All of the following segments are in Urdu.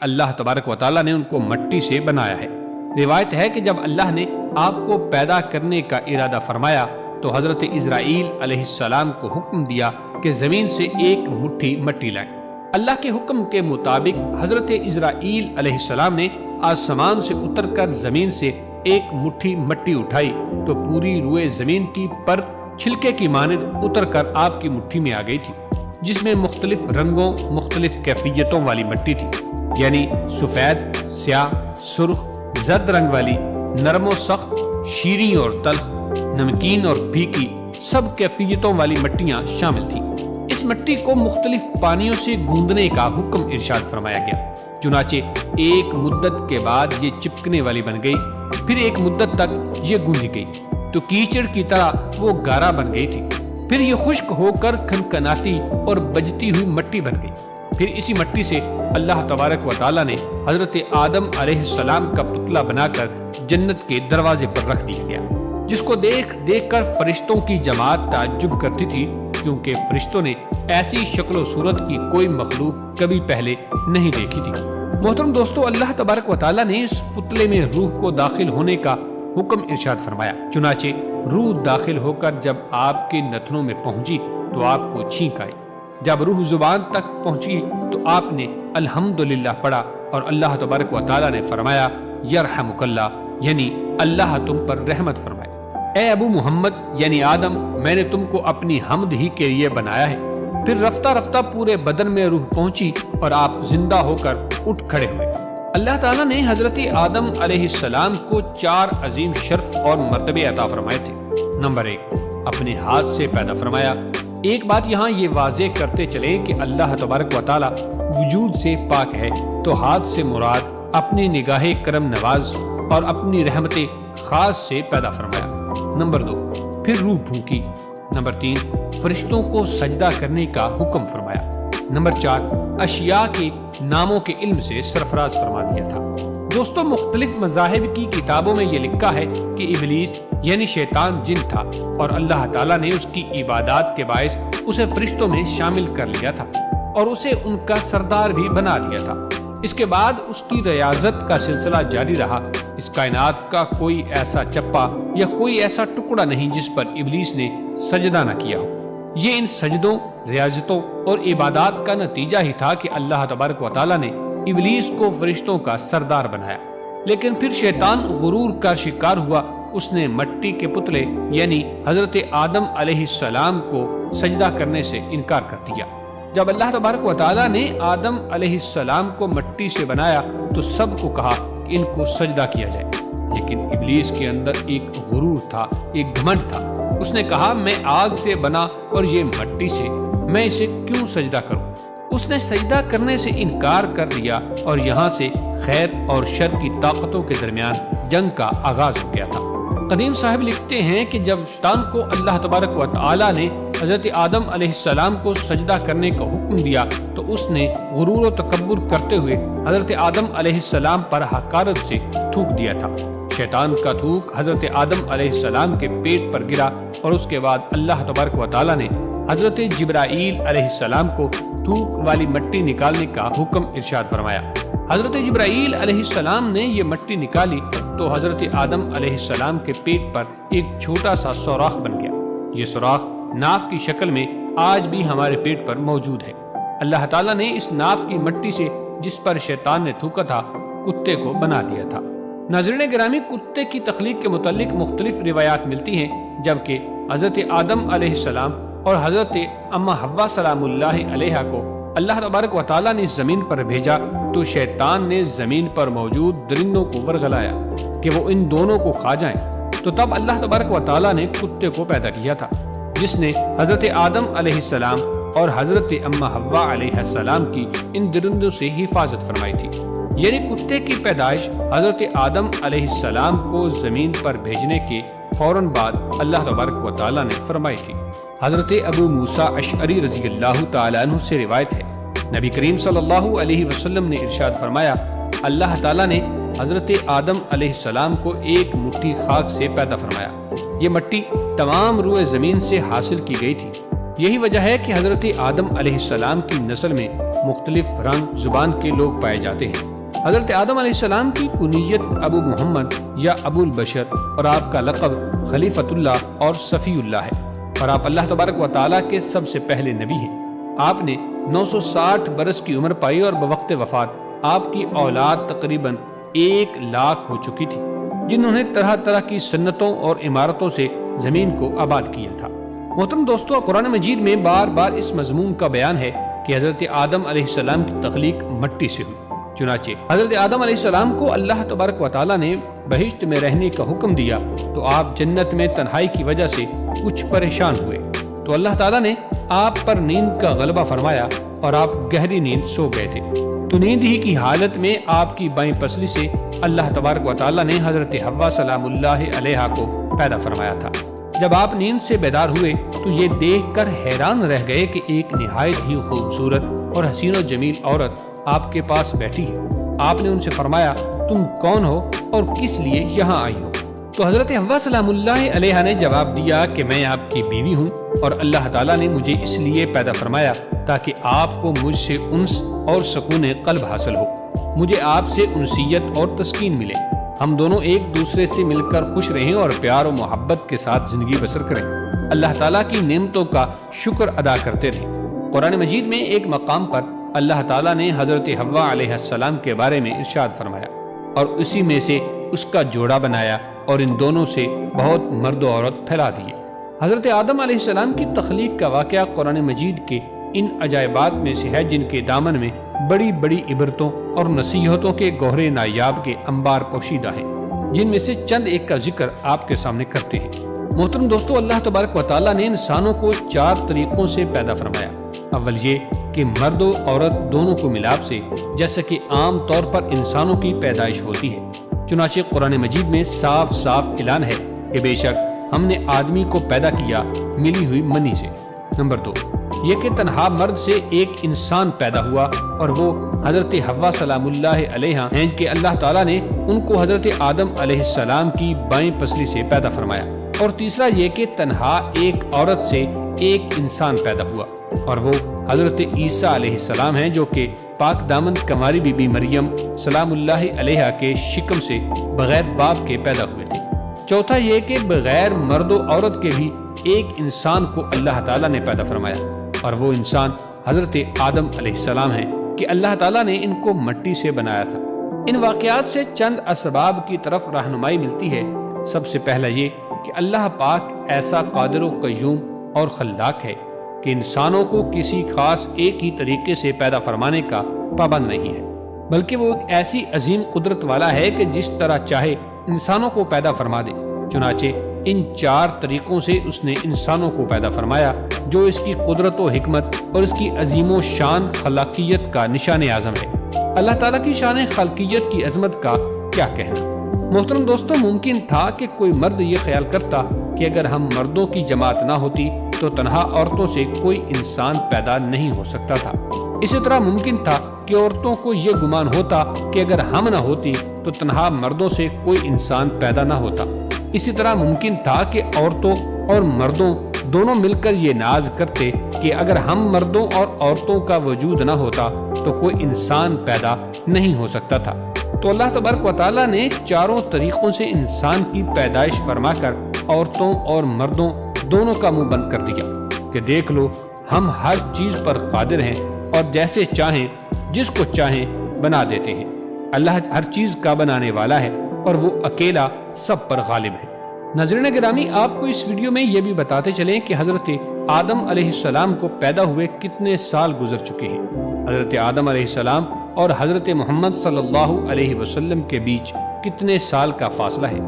اللہ تبارک و تعالیٰ نے ان کو مٹی سے بنایا ہے۔ روایت ہے کہ جب اللہ نے آپ کو پیدا کرنے کا ارادہ فرمایا تو حضرت اسرائیل علیہ السلام کو حکم دیا کہ زمین سے ایک مٹھی مٹی لائیں۔ اللہ کے حکم کے مطابق حضرت اسرائیل علیہ السلام نے آسمان سے اتر کر زمین سے ایک مٹھی مٹی اٹھائی تو پوری روئے زمین کی پرت چھلکے کی مانند اتر کر آپ کی مٹھی میں آ گئی تھی، جس میں مختلف رنگوں مختلف کیفیتوں والی مٹی تھی، یعنی سفید، سیاہ، سرخ، زرد رنگ والی، نرم و سخت، شیریں اور تلخ، نمکین اور پھیکی، سب کیفیتوں والی مٹیاں شامل تھیں۔ اس مٹی کو مختلف پانیوں سے گوندنے کا حکم ارشاد فرمایا گیا، چنانچہ ایک مدت کے بعد یہ چپکنے والی بن گئی، پھر ایک مدت تک یہ گوندھی گئی تو کیچڑ کی طرح وہ گارا بن گئی تھی، پھر یہ خشک ہو کر کھنکھناتی اور بجتی ہوئی مٹی بن گئی۔ پھر اسی مٹی سے اللہ تبارک و تعالیٰ نے حضرت آدم علیہ السلام کا پتلا بنا کر جنت کے دروازے پر رکھ دیا گیا، جس کو دیکھ دیکھ کر فرشتوں کی جماعت تعجب کرتی تھی، کیونکہ فرشتوں نے ایسی شکل و صورت کی کوئی مخلوق کبھی پہلے نہیں دیکھی تھی۔ محترم دوستو، اللہ تبارک و تعالیٰ نے اس پتلے میں روح کو داخل ہونے کا حکم ارشاد فرمایا، چنانچہ روح داخل ہو کر جب آپ کے نتنوں میں پہنچی تو آپ کو چھینک آئی۔ جب روح زبان تک پہنچی تو آپ نے الحمدللہ پڑھا اور اللہ تبارک و تعالیٰ نے فرمایا یرحمک اللہ، یعنی اللہ تم پر رحمت فرمائے۔ اے ابو محمد یعنی آدم، میں نے تم کو اپنی حمد ہی کے لیے بنایا ہے۔ پھر رفتہ رفتہ پورے بدن میں روح پہنچی اور آپ زندہ ہو کر اٹھ کھڑے ہوئے۔ اللہ تعالیٰ نے حضرت آدم علیہ السلام کو 4 عظیم شرف اور مرتبے عطا فرمائے تھے۔ نمبر 1، اپنے ہاتھ سے پیدا فرمایا۔ ایک بات یہاں یہ واضح کرتے چلیں کہ اللہ تبارک و تعالیٰ وجود سے پاک ہے، تو ہاتھ سے مراد اپنی نگاہ کرم نواز اور اپنی رحمت خاص سے پیدا فرمایا۔ نمبر 2، پھر روح پھونکی۔ نمبر 3، فرشتوں کو سجدہ کرنے کا حکم فرمایا۔ نمبر 4، اشیاء کے ناموں کے علم سے سرفراز فرما دیا تھا۔ دوستو، مختلف مذاہب کی کتابوں میں یہ لکھا ہے کہ ابلیس یعنی شیطان جن تھا اور اللہ تعالیٰ نے اس کی عبادات کے باعث اسے فرشتوں میں شامل کر لیا تھا اور اسے ان کا سردار بھی بنا دیا تھا۔ اس کے بعد اس کی ریاضت کا سلسلہ جاری رہا۔ اس کائنات کا کوئی ایسا چپا یا کوئی ایسا ٹکڑا نہیں جس پر ابلیس نے سجدہ نہ کیا ہو۔ یہ ان سجدوں، ریاضتوں اور عبادات کا نتیجہ ہی تھا کہ اللہ تبارک و تعالیٰ نے ابلیس کو فرشتوں کا سردار بنایا۔ لیکن پھر شیطان غرور کا شکار ہوا، اس نے مٹی کے پتلے یعنی حضرت آدم علیہ السلام کو سجدہ کرنے سے انکار کر دیا۔ جب اللہ تبارک و تعالیٰ نے آدم علیہ السلام کو مٹی سے بنایا تو سب کو کہا کہ ان کو سجدہ کیا جائے، لیکن ابلیس کے اندر ایک غرور تھا، ایک گھمنڈ تھا۔ اس نے کہا میں آگ سے بنا اور یہ مٹی سے، میں اسے کیوں سجدہ کروں؟ اس نے سجدہ کرنے سے انکار کر دیا اور یہاں سے خیر اور شر کی طاقتوں کے درمیان جنگ کا آغاز ہو گیا تھا۔ قدیم صاحب لکھتے ہیں کہ جب شیطان کو اللہ تبارک و تعالیٰ نے حضرت آدم علیہ السلام کو سجدہ کرنے کا حکم دیا تو اس نے غرور و تکبر کرتے ہوئے حضرت آدم علیہ السلام پر حقارت سے تھوک دیا تھا۔ شیطان کا تھوک حضرت آدم علیہ السلام کے پیٹ پر گرا اور اس کے بعد اللہ تبارک و تعالیٰ نے حضرت جبرائیل علیہ السلام کو تھوک والی مٹی نکالنے کا حکم ارشاد فرمایا۔ حضرت جبرائیل علیہ السلام نے یہ مٹی نکالی تو حضرت آدم علیہ السلام کے پیٹ پر ایک چھوٹا سا سوراخ بن گیا۔ یہ سوراخ ناف کی شکل میں آج بھی ہمارے پیٹ پر موجود ہے۔ اللہ تعالیٰ نے اس ناف کی مٹی سے جس پر شیطان نے تھوکا تھا کتے کو بنا دیا تھا۔ ناظرین گرامی، کتے کی تخلیق کے متعلق مختلف روایات ملتی ہیں، جبکہ حضرت آدم علیہ السلام اور حضرت اما حوا سلام اللہ علیہا کو اللہ تبارک و تعالیٰ نے زمین پر بھیجا تو شیطان نے زمین پر موجود درندوں کو ورغلایا کہ وہ ان دونوں کو کھا جائیں، تو تب اللہ تبارک و تعالیٰ نے کتے کو پیدا کیا تھا جس نے حضرت آدم علیہ السلام اور حضرت اما حوا علیہ السلام کی ان درندوں سے حفاظت فرمائی تھی۔ یعنی کتے کی پیدائش حضرت آدم علیہ السلام کو زمین پر بھیجنے کے فوراً بعد اللہ تبارک و تعالیٰ نے فرمائی تھی۔ حضرت ابو موسیٰ اشعری رضی اللہ تعالیٰ عنہ سے روایت ہے، نبی کریم صلی اللہ علیہ وسلم نے ارشاد فرمایا، اللہ تعالیٰ نے حضرت آدم علیہ السلام کو ایک مٹھی خاک سے پیدا فرمایا۔ یہ مٹی تمام روئے زمین سے حاصل کی گئی تھی۔ یہی وجہ ہے کہ حضرت آدم علیہ السلام کی نسل میں مختلف رنگ زبان کے لوگ پائے جاتے ہیں۔ حضرت آدم علیہ السلام کی کنیت ابو محمد یا ابو البشر اور آپ کا لقب خلیفۃ اللہ اور صفی اللہ ہے، اور آپ اللہ تبارک و تعالیٰ کے سب سے پہلے نبی ہیں۔ آپ نے 960 برس کی عمر پائی اور بوقت وفات آپ کی اولاد تقریباً 1 لاکھ ہو چکی تھی، جنہوں نے طرح طرح کی سنتوں اور عمارتوں سے زمین کو آباد کیا تھا۔ محترم دوستو، قرآن مجید میں بار بار اس مضمون کا بیان ہے کہ حضرت آدم علیہ السلام کی تخلیق مٹی سے ہوئی۔ چنانچہ حضرت آدم علیہ السلام کو اللہ تبارک و تعالیٰ نے بہشت میں رہنے کا حکم دیا تو آپ جنت میں تنہائی کی وجہ سے کچھ پریشان ہوئے، تو اللہ تعالیٰ نے آپ پر نیند کا غلبہ فرمایا اور آپ گہری نیند سو گئے تھے۔ تو نیند ہی کی حالت میں آپ کی بائیں پسلی سے اللہ تبارک و تعالیٰ نے حضرت حوا سلام اللہ علیہا کو پیدا فرمایا تھا۔ جب آپ نیند سے بیدار ہوئے تو یہ دیکھ کر حیران رہ گئے کہ ایک نہایت ہی خوبصورت اور حسین و جمیل عورت آپ کے پاس بیٹھی ہے۔ آپ نے ان سے فرمایا، تم کون ہو اور کس لیے یہاں آئی ہو؟ تو حضرت حوا سلام اللہ علیہا نے جواب دیا کہ میں آپ کی بیوی ہوں اور اللہ تعالیٰ نے مجھے اس لیے پیدا فرمایا تاکہ آپ کو مجھ سے انس اور سکون قلب حاصل ہو، مجھے آپ سے انسیت اور تسکین ملے، ہم دونوں ایک دوسرے سے مل کر خوش رہیں اور پیار و محبت کے ساتھ زندگی بسر کریں، اللہ تعالیٰ کی نعمتوں کا شکر ادا کرتے رہیں۔ قرآن مجید میں ایک مقام پر اللہ تعالیٰ نے حضرت حوا علیہ السلام کے بارے میں ارشاد فرمایا، اور اسی میں سے اس کا جوڑا بنایا اور ان دونوں سے بہت مرد و عورت پھیلا دیے۔ حضرت آدم علیہ السلام کی تخلیق کا واقعہ قرآن مجید کے ان عجائبات میں سے ہے جن کے دامن میں بڑی بڑی عبرتوں اور نصیحتوں کے گوہرے نایاب کے انبار پوشیدہ ہیں، جن میں سے چند ایک کا ذکر آپ کے سامنے کرتے ہیں۔ محترم دوستو، اللہ تبارک و تعالیٰ نے انسانوں کو 4 طریقوں سے پیدا فرمایا۔ اول یہ کہ مرد و عورت دونوں کو ملاپ سے، جیسا کہ عام طور پر انسانوں کی پیدائش ہوتی ہے، چنانچہ قرآن مجید میں صاف صاف اعلان ہے کہ بے شک ہم نے آدمی کو پیدا کیا ملی ہوئی منی سے۔ نمبر 2 یہ کہ تنہا مرد سے ایک انسان پیدا ہوا اور وہ حضرت حوا سلام اللہ علیہا ہیں کہ اللہ تعالیٰ نے ان کو حضرت آدم علیہ السلام کی بائیں پسلی سے پیدا فرمایا۔ اور تیسرا یہ کہ تنہا ایک عورت سے ایک انسان پیدا ہوا اور وہ حضرت عیسیٰ علیہ السلام ہیں جو کہ پاک دامن کنواری بی بی مریم سلام اللہ علیہا کے شکم سے بغیر باپ کے پیدا ہوئے تھے۔ چوتھا یہ کہ بغیر مرد و عورت کے بھی ایک انسان کو اللہ تعالیٰ نے پیدا فرمایا اور وہ انسان حضرت آدم علیہ السلام ہیں کہ اللہ تعالیٰ نے ان کو مٹی سے بنایا تھا۔ ان واقعات سے چند اسباب کی طرف رہنمائی ملتی ہے۔ سب سے پہلا یہ کہ اللہ پاک ایسا قادر و قیوم اور خلاق ہے کہ انسانوں کو کسی خاص ایک ہی طریقے سے پیدا فرمانے کا پابند نہیں ہے، بلکہ وہ ایک ایسی عظیم قدرت والا ہے کہ جس طرح چاہے انسانوں کو پیدا فرما دے۔ چنانچہ ان 4 طریقوں سے اس نے انسانوں کو پیدا فرمایا جو اس کی قدرت و حکمت اور اس کی عظیم و شان خلاقیت کا نشان اعظم ہے۔ اللہ تعالیٰ کی شان خالقیت کی عظمت کا کیا کہنا۔ محترم دوستو، ممکن تھا کہ کوئی مرد یہ خیال کرتا کہ اگر ہم مردوں کی جماعت نہ ہوتی تو تنہا عورتوں سے کوئی انسان پیدا نہیں ہو سکتا تھا۔ اسی طرح ممکن تھا کہ عورتوں کو یہ گمان ہوتا کہ اگر ہم نہ ہوتی تو تنہا مردوں سے کوئی انسان پیدا نہ ہوتا۔ اسی طرح ممکن تھا کہ عورتوں اور مردوں دونوں مل کر یہ ناز کرتے کہ اگر ہم مردوں اور عورتوں کا وجود نہ ہوتا تو کوئی انسان پیدا نہیں ہو سکتا تھا۔ تو اللہ تبارک و تعالیٰ نے 4 طریقوں سے انسان کی پیدائش فرما کر عورتوں اور مردوں دونوں کا منہ بند کر دیا کہ دیکھ لو ہم ہر چیز پر قادر ہیں اور جیسے چاہیں جس کو چاہیں بنا دیتے ہیں۔ اللہ ہر چیز کا بنانے والا ہے اور وہ اکیلا سب پر غالب ہے۔ ناظرین گرامی، آپ کو اس ویڈیو میں یہ بھی بتاتے چلیں کہ حضرت آدم علیہ السلام کو پیدا ہوئے کتنے سال گزر چکے ہیں۔ حضرت آدم علیہ السلام اور حضرت محمد صلی اللہ علیہ وسلم کے بیچ کتنے سال کا فاصلہ ہے۔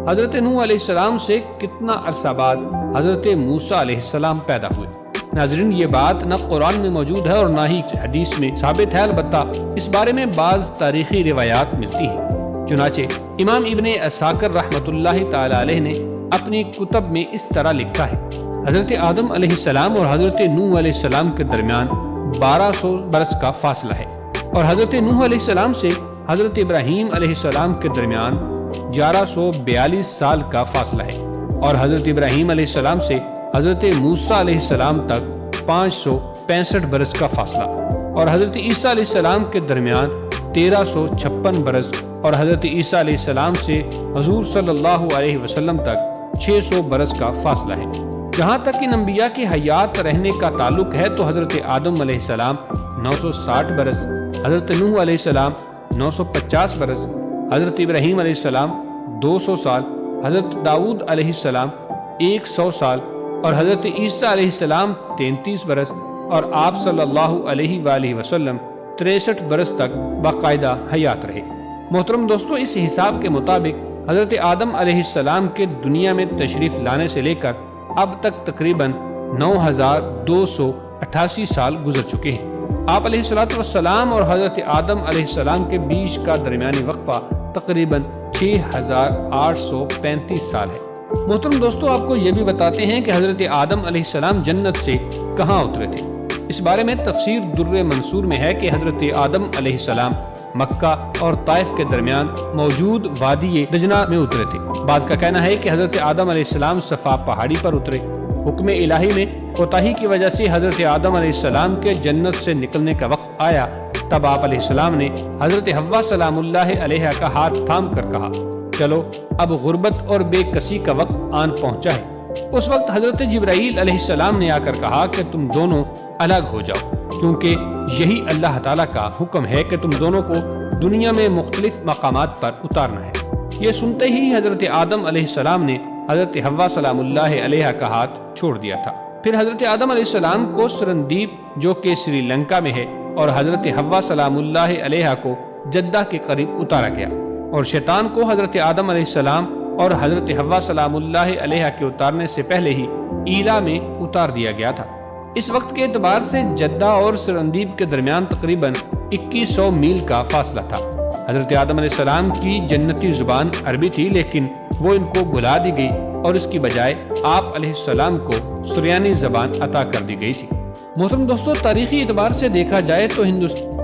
حضرت نوح علیہ السلام سے کتنا عرصہ بعد حضرت موسیٰ علیہ السلام پیدا ہوئے۔ ناظرین، یہ بات نہ قرآن میں موجود ہے اور نہ ہی حدیث میں ثابت ہے، البتہ اس بارے میں بعض تاریخی روایات ملتی ہیں۔ چنانچہ امام ابن عساکر رحمۃ اللہ تعالی علیہ نے اپنی کتب میں اس طرح لکھا ہے: حضرت آدم علیہ السلام اور حضرت نوح علیہ السلام کے درمیان 1200 برس کا فاصلہ ہے، اور حضرت نوح علیہ السلام سے حضرت ابراہیم علیہ السلام کے درمیان 1142 سال کا فاصلہ ہے، اور حضرت ابراہیم علیہ السلام سے حضرت موسیٰ علیہ السلام تک 565 برس کا فاصلہ، اور حضرت عیسیٰ علیہ السلام کے درمیان 1356 برس، اور حضرت عیسیٰ علیہ السلام سے حضور صلی اللہ علیہ وسلم تک 600 برس کا فاصلہ ہے۔ جہاں تک ان انبیاء کی حیات رہنے کا تعلق ہے تو حضرت آدم علیہ السلام 960 برس، حضرت نوح علیہ السلام 950 برس، حضرت ابراہیم علیہ السلام 200 سال، حضرت داؤد علیہ السلام 100 سال، اور حضرت عیسیٰ علیہ السلام 33 برس، اور آپ صلی اللہ علیہ وآلہ وسلم 63 برس تک باقاعدہ حیات رہے۔ محترم دوستو، اس حساب کے مطابق حضرت آدم علیہ السلام کے دنیا میں تشریف لانے سے لے کر اب تک تقریباً 9288 سال گزر چکے ہیں۔ آپ علیہ السلام اور حضرت آدم علیہ السلام کے بیچ کا درمیانی وقفہ تقریباً 6835 سال ہے۔ محترم دوستو، آپ کو یہ بھی بتاتے ہیں کہ حضرت آدم علیہ السلام جنت سے کہاں اترے تھے۔ اس بارے میں تفسیر در منصور میں ہے کہ حضرت آدم علیہ السلام مکہ اور طائف کے درمیان موجود وادی دجنہ میں اترے تھے۔ بعض کا کہنا ہے کہ حضرت آدم علیہ السلام صفا پہاڑی پر اترے۔ حکم الہی میں کوتاہی کی وجہ سے حضرت آدم علیہ السلام کے جنت سے نکلنے کا وقت آیا، تب آپ علیہ السلام نے حضرت حوا سلام اللہ علیہ کا ہاتھ تھام کر کہا، چلو اب غربت اور بے کسی کا وقت آن پہنچا ہے۔ اس وقت حضرت جبرائیل علیہ السلام نے آ کر کہا کہ تم دونوں الگ ہو جاؤ، کیونکہ یہی اللہ تعالیٰ کا حکم ہے کہ تم دونوں کو دنیا میں مختلف مقامات پر اتارنا ہے۔ یہ سنتے ہی حضرت آدم علیہ السلام نے حضرت حوا سلام اللہ علیہ کا ہاتھ چھوڑ دیا تھا۔ پھر حضرت آدم علیہ السلام کو سرندیپ جو کہ سری لنکا میں ہے اور حضرت حوا سلام اللہ علیہ کو جدہ کے قریب اتارا گیا، اور شیطان کو حضرت آدم علیہ السلام اور حضرت حوا سلام اللہ علیہ کے اتارنے سے پہلے ہی ایلا میں اتار دیا گیا تھا۔ اس وقت کے اعتبار سے جدہ اور سرندیپ کے درمیان تقریباً 2100 میل کا فاصلہ تھا۔ حضرت آدم علیہ السلام کی جنتی زبان عربی تھی، لیکن وہ ان کو بھلا دی گئی اور اس کی بجائے آپ علیہ السلام کو سریانی زبان عطا کر دی گئی تھی۔ محترم دوستو، تاریخی اعتبار سے دیکھا جائے تو ہندوستان